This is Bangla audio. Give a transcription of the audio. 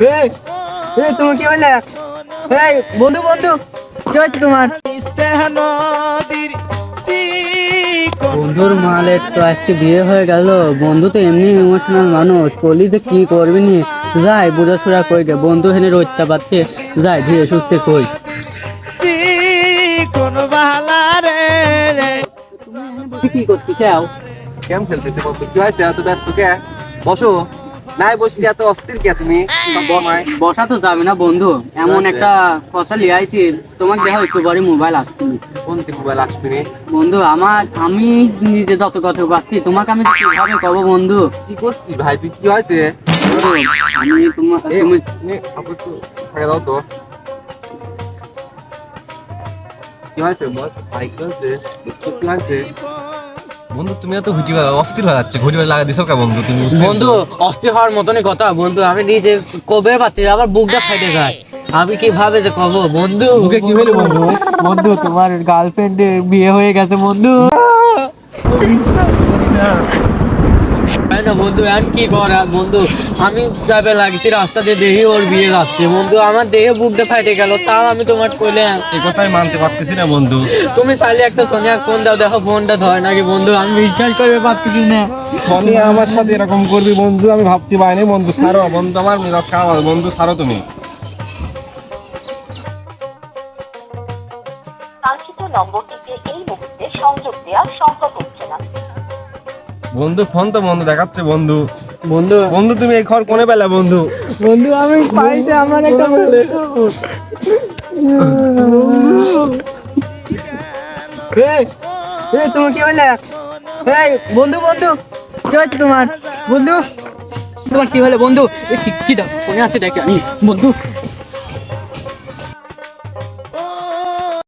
এই এই তোমার কি হলো? এই বন্ধু বন্ধু কি হয়েছে তোমার? বন্ধুর মালের তো আজকে বিয়ে হয়ে গেল। বন্ধু তো এমনি ইমোশনাল মানুষ, বলি যে কি করবি নি। যাই বুঝাশুড়া কই গে, বন্ধু হেনে রইতে পারছে। যাই ধীরে সুস্থে কই। তুমি কি করতে চাও? কেম খেলতেছে বন্ধু? কি হয়েছে? এত ব্যস্ত কে? বসো। নাই বসছি, এত অস্থির কে তুমি? সময় বসা তো যাবে না বন্ধু, এমন আছে। একটা কথা লিয়াইছি। তোমাকে দেখো একটু পরে মোবাইল আসছে। কোন মোবাইল আসবি রে? বন্ধু আমি নিজে যত কথা পাচ্ছি তোমাকে আমি কিভাবে কব বন্ধু। কি করছিস ভাই তুই? কি হয়েছে? আমি তোমার এ, তুমি আপু একটু থাকে দাও তো। কি হয়েছে বল ভাই? কি হয়েছে? কি হয়েছে বন্ধু? তুমি এত অস্থির হয়ে যাচ্ছে, ঘড়ি লাগা দিছো কে বন্ধু? তুমি বন্ধু অস্থির হওয়ার মতনই কথা বন্ধু, আমি নিজে কবে পাচ্ছি, আবার বুকটা ফাইটে যায়। আমি কিভাবে যে কব বন্ধু। বুকে কি হলো বন্ধু? বন্ধু তোমার গার্লফ্রেন্ডের বিয়ে হয়ে গেছে বন্ধু। বিশ্বাস করি না। তাই না বন্ধু, এখন কি করার বন্ধু। আমি যাবে লাগছি রাস্তা দিয়ে, দেখি ওর বিয়ে যাচ্ছে বন্ধু, আমার দেহে বুকটা ফাইটে গেল, তাও আমি তোমার কইলে। এই কথাই মানতে পারতেছি না বন্ধু। তুমি চাইলে একটা সোনিয়া ফোন দাও, দেখো ফোনটা ধরে নাকি বন্ধু, আমি বিশ্বাস করতে পারতেছি না। সোনিয়া আমার সাথে এরকম করবি বন্ধু আমি ভাবতে পারিনি বন্ধু। ছাড়ো বন্ধু, আমার মেজাজ খারাপ বন্ধু, ছাড়ো তুমি। কাঙ্ক্ষিত নম্বরটিতে এই মুহূর্তে সংযোগ দেওয়া সম্ভব হচ্ছে না। বন্ধু ফোন তো বন্ধু দেখাচ্ছে বন্ধু। বন্ধু বন্ধু তুমি এই ঘর কোনে পেলে বন্ধু? বন্ধু আমি পাইতে আমার একটা তোমার কি হলো? এই বন্ধু বন্ধু কি হয়েছে তোমার? বন্ধু তোমার কি হলো বন্ধু? কি দাও ফোনে আছে দেখে আমি বন্ধু।